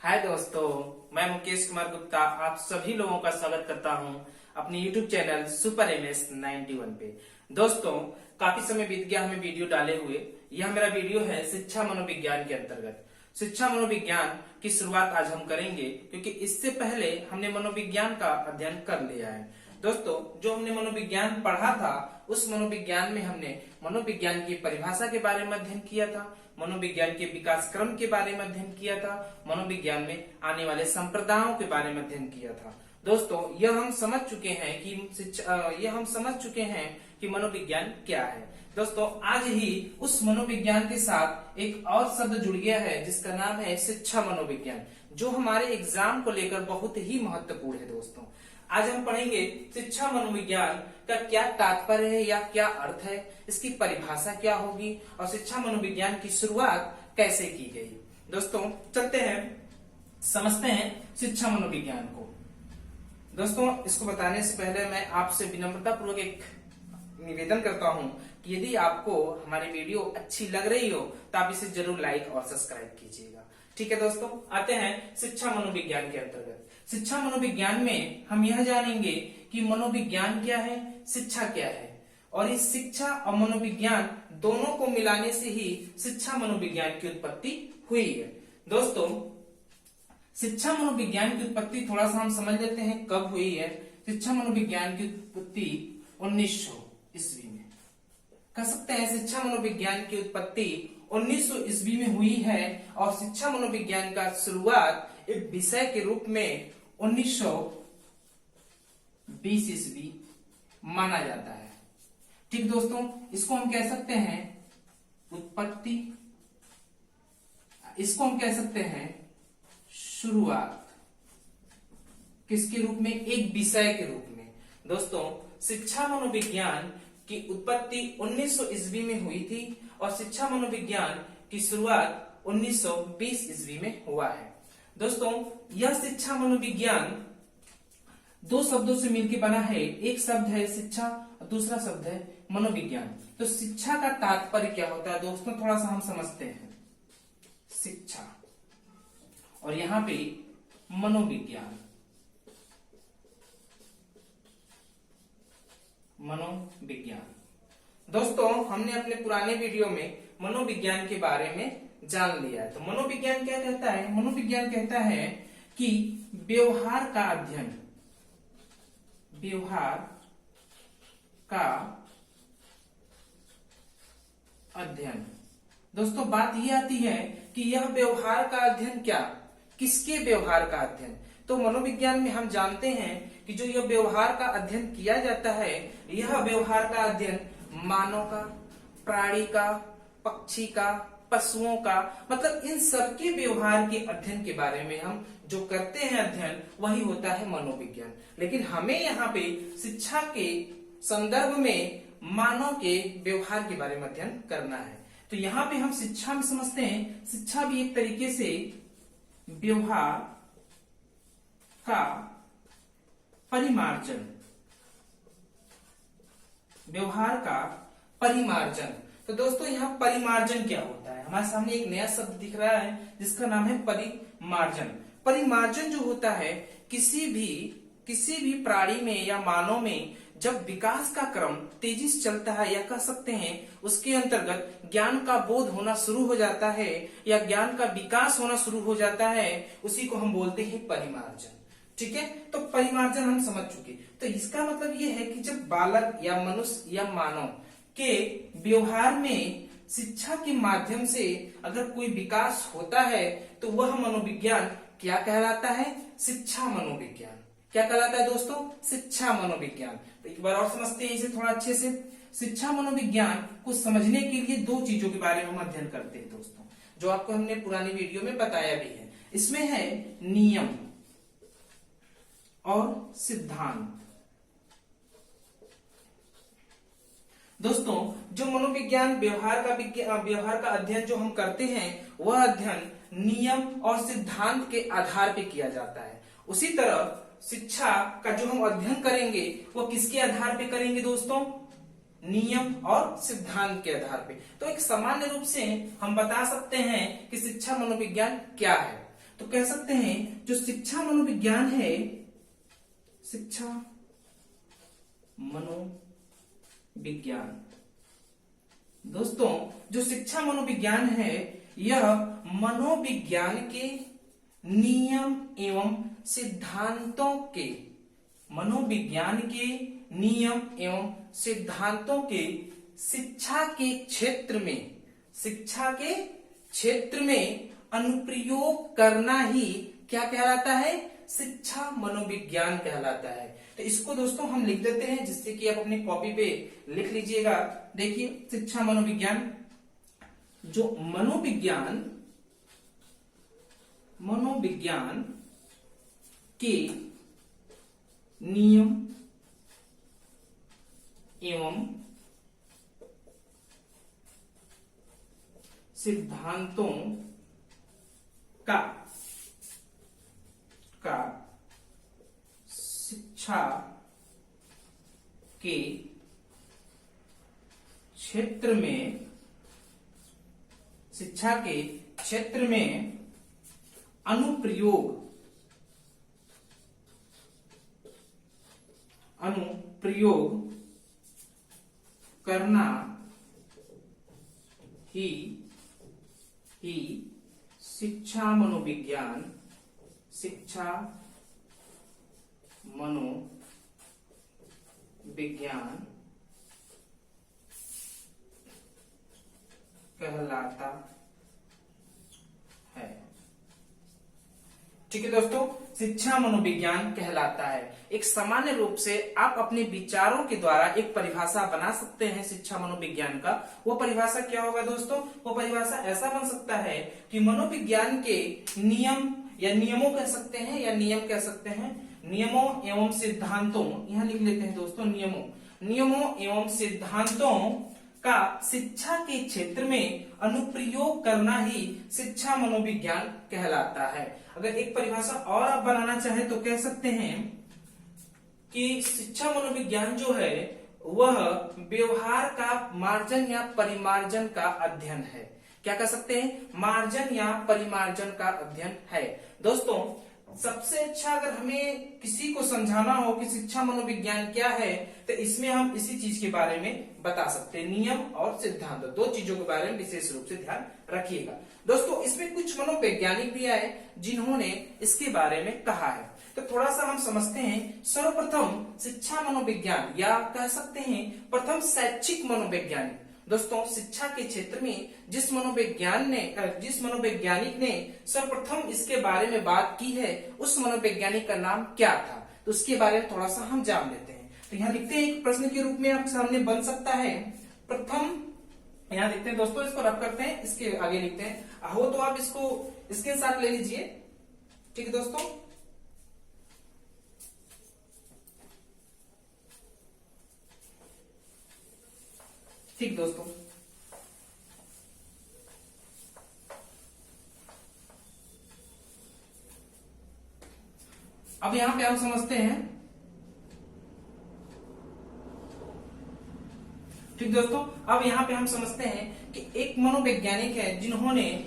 हाय दोस्तों, मैं मुकेश कुमार गुप्ता आप सभी लोगों का स्वागत करता हूं अपने YouTube चैनल सुपर एमएस 91 पे। दोस्तों, काफी समय बीत गया हमें वीडियो डाले हुए। यह मेरा वीडियो है शिक्षा मनोविज्ञान के अंतर्गत। शिक्षा मनोविज्ञान की शुरुआत आज हम करेंगे क्योंकि इससे पहले हमने मनोविज्ञान का अध्ययन कर लिया है। दोस्तों, जो हमने मनोविज्ञान पढ़ा था उस मनोविज्ञान में हमने मनोविज्ञान की परिभाषा के बारे में अध्ययन किया था, मनोविज्ञान के विकास क्रम के बारे में अध्ययन किया था, मनोविज्ञान में आने वाले संप्रदायों के बारे में अध्ययन किया था। दोस्तों, यह हम समझ चुके हैं कि मनोविज्ञान क्या है। दोस्तों, आज ही उस मनोविज्ञान के साथ एक और शब्द जुड़ गया है जिसका नाम है शिक्षा मनोविज्ञान, जो हमारे एग्जाम को लेकर बहुत ही महत्वपूर्ण है। दोस्तों, आज हम पढ़ेंगे शिक्षा मनोविज्ञान का क्या तात्पर्य है या क्या अर्थ है, इसकी परिभाषा क्या होगी और शिक्षा मनोविज्ञान की शुरुआत कैसे की गई। दोस्तों, चलते हैं समझते हैं शिक्षा मनोविज्ञान को। दोस्तों, इसको बताने से पहले मैं आपसे विनम्रता पूर्वक एक निवेदन करता हूं कि यदि आपको हमारी वीडियो अच्छी लग रही हो तो आप इसे जरूर लाइक और सब्सक्राइब कीजिएगा। ठीक है दोस्तों, आते हैं शिक्षा मनोविज्ञान के अंतर्गत। शिक्षा मनोविज्ञान में हम यह जानेंगे कि मनोविज्ञान क्या है, शिक्षा क्या है, और इस शिक्षा और मनोविज्ञान दोनों को मिलाने से ही शिक्षा मनोविज्ञान की उत्पत्ति हुई है। दोस्तों, शिक्षा मनोविज्ञान की उत्पत्ति थोड़ा सा हम समझ लेते हैं कब हुई है। शिक्षा मनोविज्ञान की उत्पत्ति 1900 ईस्वी में कह सकते हैं। शिक्षा मनोविज्ञान की उत्पत्ति 1900 ईस्वी में हुई है और शिक्षा मनोविज्ञान का शुरुआत एक विषय के रूप में 1920 ईस्वी माना जाता है। ठीक दोस्तों, इसको हम कह सकते हैं उत्पत्ति, इसको हम कह सकते हैं शुरुआत। किसके रूप में? एक विषय के रूप में। दोस्तों, शिक्षा मनोविज्ञान की उत्पत्ति 1900 ईस्वी में हुई थी और शिक्षा मनोविज्ञान की शुरुआत 1920 ईस्वी में हुआ है। दोस्तों, यह शिक्षा मनोविज्ञान दो शब्दों से मिलकर बना है। एक शब्द है शिक्षा और दूसरा शब्द है मनोविज्ञान। तो शिक्षा का तात्पर्य क्या होता है दोस्तों, थोड़ा सा हम समझते हैं। शिक्षा और यहां पे मनोविज्ञान, मनोविज्ञान। दोस्तों, हमने अपने पुराने वीडियो में मनोविज्ञान के बारे में जान लिया है। तो मनोविज्ञान क्या कहता है? मनोविज्ञान कहता है कि व्यवहार का अध्ययन, व्यवहार का अध्ययन। दोस्तों, बात यह आती है कि यह व्यवहार का अध्ययन क्या, किसके व्यवहार का अध्ययन? तो मनोविज्ञान में हम जानते हैं कि जो यह व्यवहार का अध्ययन किया जाता है, यह व्यवहार का अध्ययन मानव का, प्राणी का, पक्षी का, पशुओं का, मतलब इन सबके व्यवहार के अध्ययन के बारे में हम जो करते हैं अध्ययन, वही होता है मनोविज्ञान। लेकिन हमें यहाँ पे शिक्षा के संदर्भ में मानव के व्यवहार के बारे में अध्ययन करना है। तो यहाँ पे हम शिक्षा में समझते हैं, शिक्षा भी एक तरीके से व्यवहार का परिमार्जन, व्यवहार का परिमार्जन। तो दोस्तों, यहाँ परिमार्जन क्या होता है? हमारे सामने एक नया शब्द दिख रहा है जिसका नाम है परिमार्जन। परिमार्जन जो होता है, किसी भी प्राणी में या मानव में जब विकास का क्रम तेजी से चलता है, या कह सकते हैं उसके अंतर्गत ज्ञान का बोध होना शुरू हो जाता है या ज्ञान का विकास होना शुरू हो जाता है, उसी को हम बोलते हैं परिमार्जन। ठीक है, तो परिमार्जन हम समझ चुके। तो इसका मतलब ये है कि जब बालक या मनुष्य या मानव के व्यवहार में शिक्षा के माध्यम से अगर कोई विकास होता है तो वह मनोविज्ञान क्या कहलाता है? शिक्षा मनोविज्ञान। क्या कहलाता है दोस्तों? शिक्षा मनोविज्ञान। तो एक बार और समझते हैं इसे थोड़ा अच्छे से। शिक्षा मनोविज्ञान को समझने के लिए दो चीजों के बारे में हम अध्ययन करते हैं दोस्तों, जो आपको हमने पुरानी वीडियो में बताया भी है। इसमें है नियम और सिद्धांत। दोस्तों, जो मनोविज्ञान व्यवहार का अध्ययन जो हम करते हैं, वह अध्ययन नियम और सिद्धांत के आधार पे किया जाता है। उसी तरह शिक्षा का जो हम अध्ययन करेंगे वो किसके आधार पे करेंगे दोस्तों? नियम और सिद्धांत के आधार पे। तो एक सामान्य रूप से हम बता सकते हैं कि शिक्षा मनोविज्ञान क्या है। तो कह सकते हैं जो शिक्षा मनोविज्ञान है, शिक्षा मनोविज्ञान, दोस्तों जो शिक्षा मनोविज्ञान है यह मनोविज्ञान के नियम एवं सिद्धांतों के, मनोविज्ञान के नियम एवं सिद्धांतों के शिक्षा के क्षेत्र में, शिक्षा के क्षेत्र में अनुप्रयोग करना ही क्या कहलाता है, शिक्षा मनोविज्ञान कहलाता है। तो इसको दोस्तों हम लिख देते हैं, जिससे कि आप अपनी कॉपी पे लिख लीजिएगा। देखिए शिक्षा मनोविज्ञान, जो मनोविज्ञान के नियम एवं सिद्धांतों का शिक्षा के क्षेत्र में, शिक्षा के क्षेत्र में अनुप्रयोग करना ही शिक्षा मनोविज्ञान कहलाता है। ठीक है दोस्तों, शिक्षा मनोविज्ञान कहलाता है। एक सामान्य रूप से आप अपने विचारों के द्वारा एक परिभाषा बना सकते हैं शिक्षा मनोविज्ञान का। वो परिभाषा क्या होगा दोस्तों? वो परिभाषा ऐसा बन सकता है कि मनोविज्ञान के नियम या नियमों कह सकते हैं, या नियम कह सकते हैं, नियमों एवं सिद्धांतों, यहां लिख लेते हैं दोस्तों नियमों एवं सिद्धांतों का शिक्षा के क्षेत्र में अनुप्रयोग करना ही शिक्षा मनोविज्ञान कहलाता है। अगर एक परिभाषा और आप बनाना चाहे तो कह सकते हैं कि शिक्षा मनोविज्ञान जो है वह व्यवहार का मार्जन या परिमार्जन का अध्ययन है। क्या कह सकते हैं? मार्जन या परिमार्जन का अध्ययन है। दोस्तों सबसे अच्छा अगर हमें किसी को समझाना हो कि शिक्षा मनोविज्ञान क्या है, तो इसमें हम इसी चीज के बारे में बता सकते हैं, नियम और सिद्धांत, दो चीजों के बारे में विशेष रूप से ध्यान रखिएगा। दोस्तों इसमें कुछ मनोवैज्ञानिक भी आए जिन्होंने इसके बारे में कहा है, तो थोड़ा सा हम समझते हैं। सर्वप्रथम शिक्षा मनोविज्ञान या कह सकते हैं प्रथम शैक्षिक मनोवैज्ञानिक, दोस्तों शिक्षा के क्षेत्र में जिस मनोवैज्ञानिक ने सर्वप्रथम इसके बारे में बात की है, उस मनोवैज्ञानिक का नाम क्या था, तो उसके बारे में थोड़ा सा हम जान लेते हैं। तो यहाँ लिखते हैं, एक प्रश्न के रूप में आपके सामने बन सकता है। प्रथम यहाँ लिखते हैं दोस्तों, इसको रब करते हैं, इसके आगे लिखते हैं, हो तो आप इसको स्क्रीनशॉट ले लीजिए। ठीक है दोस्तों, ठीक दोस्तों, अब यहां पे हम समझते हैं। ठीक दोस्तों, अब यहां पे हम समझते हैं कि एक मनोवैज्ञानिक है जिन्होंने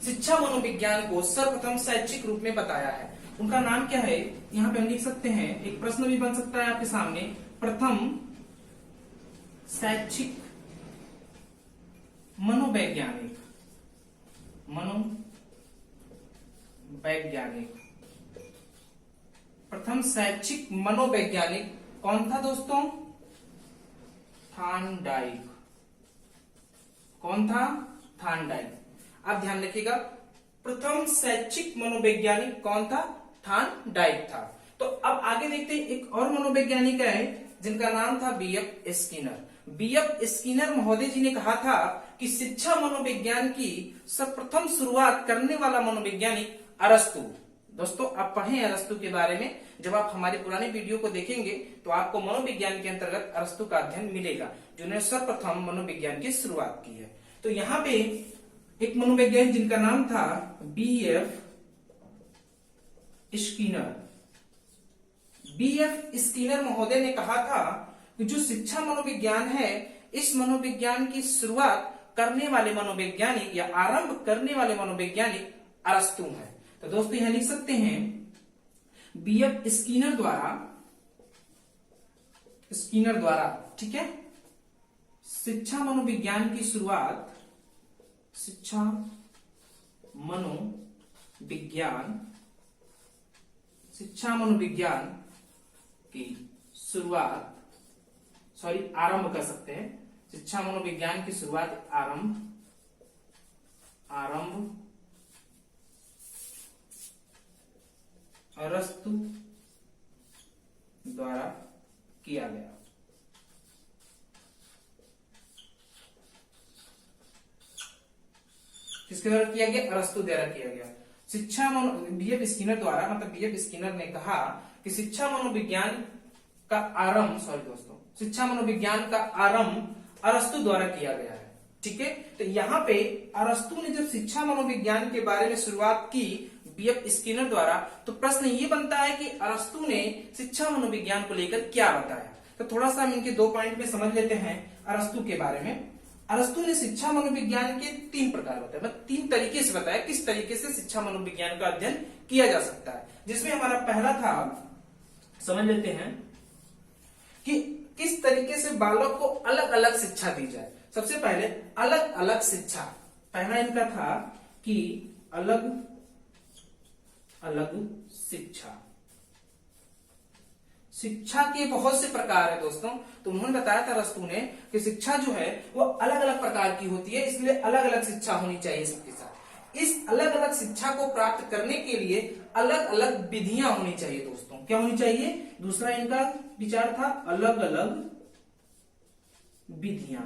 शिक्षा मनोविज्ञान को सर्वप्रथम शैक्षिक रूप में बताया है। उनका नाम क्या है? यहां पे हम लिख सकते हैं, एक प्रश्न भी बन सकता है आपके सामने, प्रथम शैक्षिक मनोवैज्ञानिक प्रथम शैक्षिक मनोवैज्ञानिक कौन था दोस्तों? थॉर्नडाइक। कौन था? थॉर्नडाइक। आप ध्यान रखिएगा, प्रथम शैक्षिक मनोवैज्ञानिक कौन था? थॉर्नडाइक था। तो अब आगे देखते हैं, एक और मनोवैज्ञानिक है जिनका नाम था बीएफ स्किनर। बीएफ स्किनर महोदय जी ने कहा था कि शिक्षा मनोविज्ञान की सर्वप्रथम शुरुआत करने वाला मनोवैज्ञानिक अरस्तु। दोस्तों आप पढ़ें अरस्तु के बारे में, जब आप हमारे पुराने वीडियो को देखेंगे तो आपको मनोविज्ञान के अंतर्गत अरस्तु का अध्ययन मिलेगा, जिन्होंने सर्वप्रथम मनोविज्ञान की शुरुआत की है। तो यहाँ पे एक मनोवैज्ञानिक जिनका नाम था बीएफ स्किनर। बीएफ स्किनर महोदय ने कहा था कि जो शिक्षा मनोविज्ञान है, इस मनोविज्ञान की शुरुआत करने वाले मनोवैज्ञानिक या आरंभ करने वाले मनोवैज्ञानिक अरस्तु है। तो दोस्तों यहां लिख सकते हैं बीएफ स्किनर द्वारा, ठीक है, शिक्षा मनोविज्ञान की शुरुआत, शिक्षा मनोविज्ञान की शुरुआत, आरंभ कर सकते हैं। शिक्षा मनोविज्ञान की शुरुआत आरंभ अरस्तु द्वारा किया गया। किसके द्वारा किया गया? अरस्तु द्वारा किया गया। शिक्षा बीएफ स्किनर द्वारा, मतलब बीएफ स्किनर ने कहा कि शिक्षा मनोविज्ञान का आरंभ अरस्तु द्वारा किया गया है, ठीक है। तो यहाँ पे अरस्तु ने जब शिक्षा मनोविज्ञान के बारे में शुरुआत की बीएफ स्किनर द्वारा, तो प्रश्न ये बनता है कि अरस्तु ने शिक्षा मनोविज्ञान को लेकर क्या बताया। तो थोड़ा सा हम इनके 2 पॉइंट में समझ लेते हैं अरस्तु के बारे में। अरस्तु ने शिक्षा मनोविज्ञान के 3 प्रकार बताए, मतलब 3 तरीके से बताया किस तरीके से शिक्षा मनोविज्ञान का अध्ययन किया जा सकता है। जिसमें हमारा पहला था, समझ लेते हैं कि किस तरीके से बालक को अलग अलग शिक्षा दी जाए। सबसे पहले अलग अलग शिक्षा, पहला इनका था कि अलग अलग शिक्षा के बहुत से प्रकार है दोस्तों। तो उन्होंने बताया था अरस्तु ने कि शिक्षा जो है वो अलग अलग प्रकार की होती है, इसलिए अलग अलग शिक्षा होनी चाहिए सबके साथ। इस अलग अलग शिक्षा को प्राप्त करने के लिए अलग अलग विधियां होनी चाहिए दोस्तों। क्या होनी चाहिए? दूसरा इनका विचार था अलग अलग विधियां।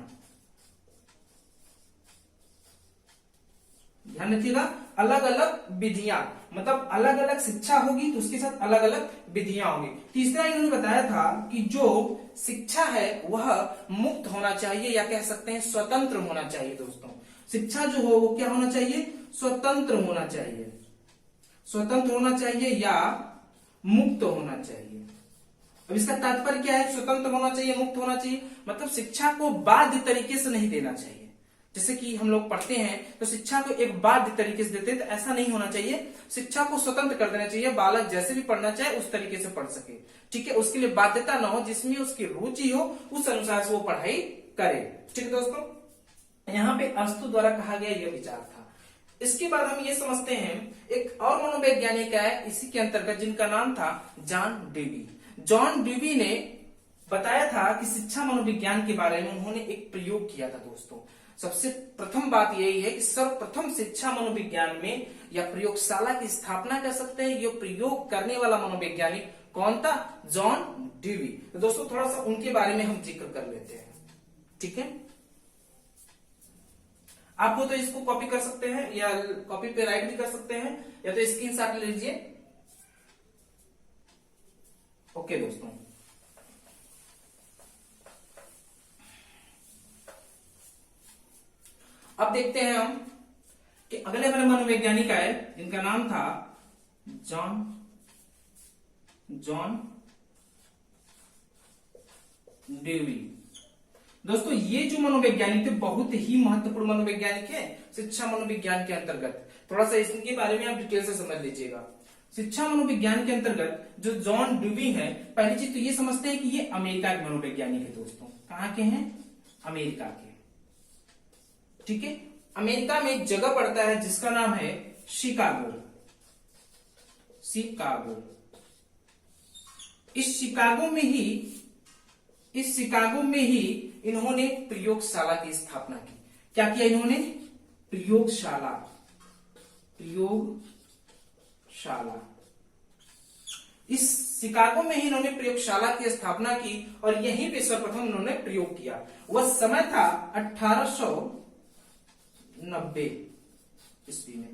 ध्यान रखिएगा, अलग अलग विधियां, मतलब अलग अलग शिक्षा होगी तो उसके साथ अलग अलग विधियां होंगी। तीसरा इन्होंने बताया था कि जो शिक्षा है वह मुक्त होना चाहिए, या कह सकते हैं स्वतंत्र होना चाहिए दोस्तों। शिक्षा जो हो वो क्या होना चाहिए? स्वतंत्र होना चाहिए, स्वतंत्र होना चाहिए या मुक्त होना चाहिए। अब इसका तात्पर्य क्या है? स्वतंत्र होना चाहिए, मुक्त होना चाहिए, मतलब शिक्षा को बाध्य तरीके से नहीं देना चाहिए। जैसे कि हम लोग पढ़ते हैं तो शिक्षा को एक बाध्य तरीके से देते हैं, तो ऐसा नहीं होना चाहिए। शिक्षा को स्वतंत्र कर देना चाहिए, बालक जैसे भी पढ़ना चाहे उस तरीके से पढ़ सके, ठीक है। उसके लिए बाध्यता ना हो, जिसमें उसकी रुचि हो उस अनुसार से वो पढ़ाई करे, ठीक है दोस्तों। यहाँ पे अरस्तु द्वारा कहा गया यह विचार था। इसके बाद हम ये समझते हैं एक और मनोवैज्ञानिक है इसी के अंतर्गत, जिनका नाम था जॉन डेवी। जॉन डेवी ने बताया था कि शिक्षा मनोविज्ञान के बारे में उन्होंने एक प्रयोग किया था दोस्तों। सबसे प्रथम बात यही है कि सर्वप्रथम शिक्षा मनोविज्ञान में या प्रयोगशाला की स्थापना कर सकते हैं। ये प्रयोग करने वाला मनोवैज्ञानिक कौन था? John Dewey. तो दोस्तों थोड़ा सा उनके बारे में हम जिक्र कर लेते हैं, ठीक है। आपको तो इसको कॉपी कर सकते हैं या कॉपी पे राइट भी कर सकते हैं, या तो स्क्रीनशॉट ले लीजिए। ओके दोस्तों, अब देखते हैं हम कि अगले हमारे मनोवैज्ञानिक आए, जिनका नाम था जॉन डेवी। दोस्तों ये जो मनोवैज्ञानिक थे बहुत ही महत्वपूर्ण मनोवैज्ञानिक है शिक्षा मनोविज्ञान के अंतर्गत। थोड़ा सा इसके बारे में आप डिटेल से समझ लीजिएगा। शिक्षा मनोविज्ञान के अंतर्गत जो जॉन डेवी है, पहली चीज तो ये समझते हैं कि ये अमेरिका के मनोवैज्ञानिक है दोस्तों। कहाँ के हैं? अमेरिका के, ठीक है। अमेरिका में एक जगह पड़ता है जिसका नाम है शिकागो। इस शिकागो में ही इन्होंने प्रयोगशाला की स्थापना की। क्या किया इन्होंने? प्रयोगशाला। इस शिकागो में ही इन्होंने प्रयोगशाला की स्थापना की और यहीं पे सर्वप्रथम इन्होंने प्रयोग किया। वह समय था 1890 ईस्वी में।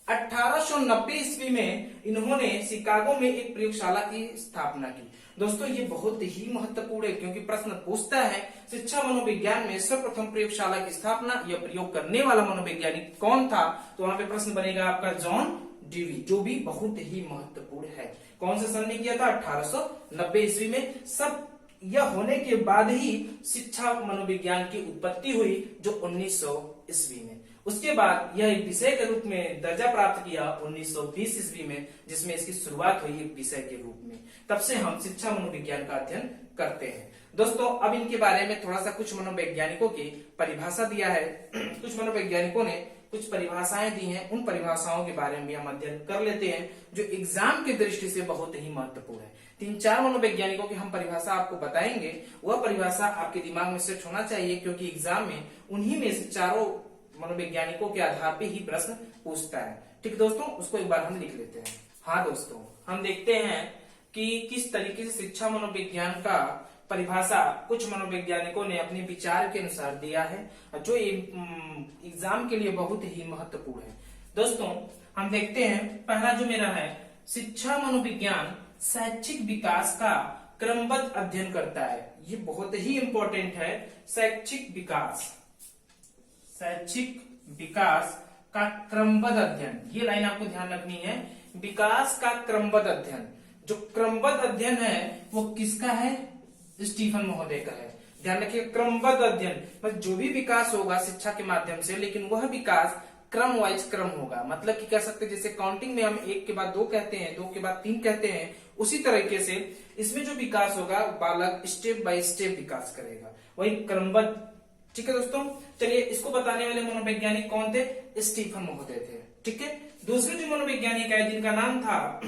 1890 ईस्वी में इन्होंने शिकागो में एक प्रयोगशाला की स्थापना की। दोस्तों ये बहुत ही महत्वपूर्ण है, क्योंकि प्रश्न पूछता है शिक्षा मनोविज्ञान में सर्वप्रथम प्रयोगशाला की स्थापना या प्रयोग करने वाला मनोवैज्ञानिक कौन था, तो वहां पे प्रश्न बनेगा आपका जॉन डेवी, जो भी बहुत ही महत्वपूर्ण है। कौन से सन में किया था? 1890 ईस्वी में। सब यह होने के बाद ही शिक्षा मनोविज्ञान की उत्पत्ति हुई, जो 1900 ईस्वी में। उसके बाद यह एक विषय के रूप में दर्जा प्राप्त किया 1920 ईस्वी में, जिसमें इसकी शुरुआत हुई एक विषय के रूप में। तब से हम शिक्षा मनोविज्ञान का अध्ययन करते हैं। दोस्तों अब इनके बारे में थोड़ा सा कुछ मनोवैज्ञानिकों की परिभाषा दिया है। कुछ मनोवैज्ञानिकों ने कुछ परिभाषाएं दी हैं, उन परिभाषाओं के बारे में हम अध्ययन कर लेते हैं जो एग्जाम की दृष्टि से बहुत ही महत्वपूर्ण है। 3-4 मनोवैज्ञानिकों की हम परिभाषा आपको बताएंगे। वह परिभाषा आपके दिमाग में सेट होना चाहिए, क्योंकि एग्जाम में उन्हीं में से चारों मनोवैज्ञानिकों के आधार पे ही प्रश्न पूछता है। ठीक दोस्तों, उसको एक बार हम लिख लेते हैं। हाँ दोस्तों, हम देखते हैं कि किस तरीके से शिक्षा मनोविज्ञान का परिभाषा कुछ मनोवैज्ञानिकों ने अपने विचार के अनुसार दिया है, जो एग्जाम के लिए बहुत ही महत्वपूर्ण है। दोस्तों हम देखते हैं, पहला जो मेरा है, शिक्षा मनोविज्ञान शैक्षिक विकास का क्रमबद्ध अध्ययन करता है। ये बहुत ही इंपॉर्टेंट है। शैक्षिक विकास का क्रमबद्ध अध्ययन, ये लाइन आपको ध्यान रखनी है। विकास का क्रमबद्ध अध्ययन, जो क्रमबद्ध अध्ययन है वो किसका है? स्टीफन महोदय का है। ध्यान रखिए, क्रमबद्ध अध्ययन मतलब जो भी विकास होगा शिक्षा के माध्यम से, लेकिन वह विकास क्रम वाइज क्रम होगा। मतलब कि कह सकते हैं जैसे काउंटिंग में हम 1 के बाद 2 कहते हैं, 2 के बाद 3 कहते हैं, उसी तरीके से इसमें जो विकास होगा बालक स्टेप बाय स्टेप विकास करेगा, वही क्रमबद्ध। ठीक है दोस्तों, चलिए इसको बताने वाले मनोवैज्ञानिक कौन थे? स्टीफन महोदय थे। ठीक है, दूसरे जो मनोवैज्ञानिक है जिनका नाम था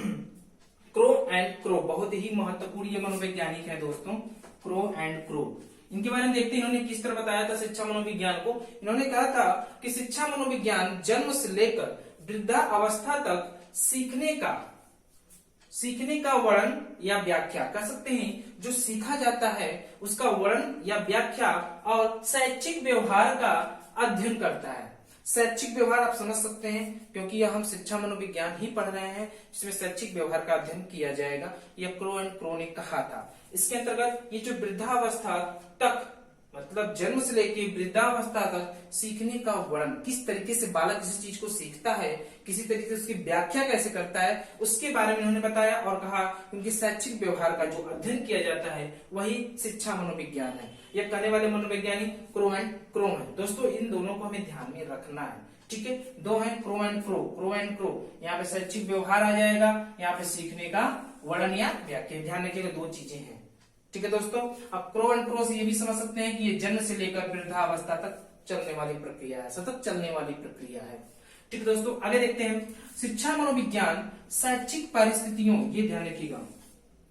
क्रो एंड क्रो, बहुत ही महत्वपूर्ण ये मनोवैज्ञानिक है दोस्तों, क्रो एंड क्रो। इनके बारे में देखते हैं इन्होंने किस तरह बताया था शिक्षा मनोविज्ञान को। इन्होंने कहा था कि शिक्षा मनोविज्ञान जन्म से लेकर वृद्धावस्था तक सीखने का वर्णन या व्याख्या, कह सकते हैं जो सीखा जाता है उसका वर्णन या व्याख्या और शैक्षिक व्यवहार का अध्ययन करता है। शैक्षिक व्यवहार आप समझ सकते हैं, क्योंकि यह हम शिक्षा मनोविज्ञान ही पढ़ रहे हैं, जिसमें शैक्षिक व्यवहार का अध्ययन किया जाएगा। यह क्रो एंड क्रो ने कहा था। इसके अंतर्गत ये जो वृद्धावस्था तक, मतलब जन्म से लेकर वृद्धावस्था तक सीखने का वर्णन, किस तरीके से बालक किसी चीज को सीखता है, किसी तरीके से उसकी व्याख्या कैसे करता है, उसके बारे में उन्होंने बताया और कहा उनके शैक्षिक व्यवहार का जो अध्ययन किया जाता है वही शिक्षा मनोविज्ञान है। यह कहने वाले मनोवैज्ञानिक क्रो एंड क्रो है। दोस्तों इन दोनों को हमें ध्यान में रखना है। ठीक है, दो है crow and crow, crow and crow. यहाँ पे शैक्षिक व्यवहार आ जाएगा, यहाँ पे सीखने का वर्णन या व्याख्या। ध्यान रखिएगा, 2 चीजें हैं। ठीक है दोस्तों, अब क्रो एंड क्रो से ये भी समझ सकते हैं कि ये जन्म से लेकर वृद्धावस्था तक चलने वाली प्रक्रिया है, सतत चलने वाली प्रक्रिया है। ठीक है दोस्तों, आगे देखते हैं शिक्षा मनोविज्ञान शैक्षिक परिस्थितियों, ये ध्यान रखिएगा,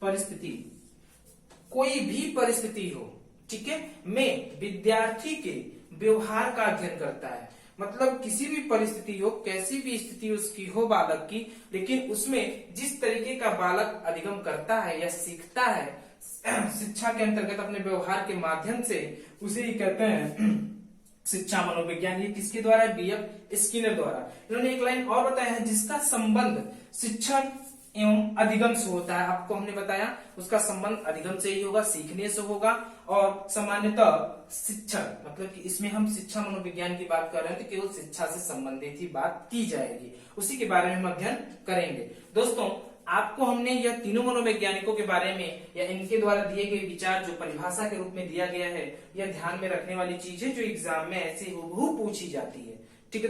परिस्थिति, कोई भी परिस्थिति हो, ठीक है, में विद्यार्थी के व्यवहार का अध्ययन करता है। मतलब किसी भी परिस्थिति हो, कैसी भी स्थिति उसकी हो बालक की, लेकिन उसमें जिस तरीके का बालक अधिगम करता है या सीखता है शिक्षा के अंतर्गत अपने व्यवहार के माध्यम से, उसे ही कहते हैं शिक्षा मनोविज्ञान। ये किसके द्वारा है? B.F. स्किनर द्वारा। इन्होंने एक लाइन और बताया है, जिसका संबंध शिक्षण एवं अधिगम से होता है। आपको हमने बताया उसका संबंध अधिगम से ही होगा, सीखने से होगा। और सामान्यतः शिक्षण, मतलब कि इसमें हम शिक्षा मनोविज्ञान की बात कर रहे हैं तो केवल शिक्षा से संबंधित ही बात की जाएगी, उसी के बारे में हम अध्ययन करेंगे। दोस्तों आपको हमने यह तीनों मनोवैज्ञानिकों के बारे में या इनके द्वारा दिए गए विचार जो परिभाषा के रूप में दिया गया है, यह ध्यान में रखने वाली चीज है जो एग्जाम में ऐसे हूबहू पूछी जाती है। ठीक है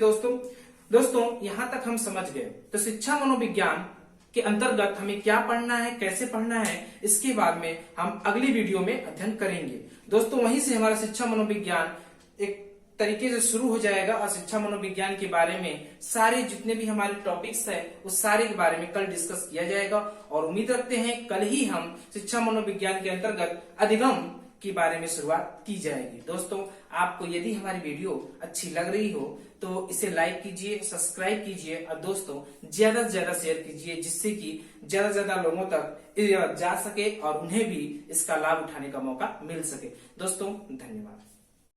दोस्तों यहाँ तक हम समझ गए। तो शिक्षा मनोविज्ञान के अंतर्गत हमें क्या पढ़ना है, कैसे पढ़ना है, इसके बाद में हम अगली वीडियो में अध्ययन करेंगे। दोस्तों वहीं से हमारा शिक्षा मनोविज्ञान एक तरीके से शुरू हो जाएगा और शिक्षा मनोविज्ञान के बारे में सारे जितने भी हमारे टॉपिक्स हैं उस सारे के बारे में कल डिस्कस किया जाएगा। और उम्मीद रखते हैं कल ही हम शिक्षा मनोविज्ञान के अंतर्गत अधिगम के बारे में शुरुआत की जाएगी। दोस्तों आपको यदि हमारी वीडियो अच्छी लग रही हो तो इसे लाइक कीजिए, सब्सक्राइब कीजिए और दोस्तों ज्यादा से ज्यादा शेयर कीजिए, जिससे कि ज्यादा से ज्यादा लोगों तक जा सके और उन्हें भी इसका लाभ उठाने का मौका मिल सके। दोस्तों धन्यवाद।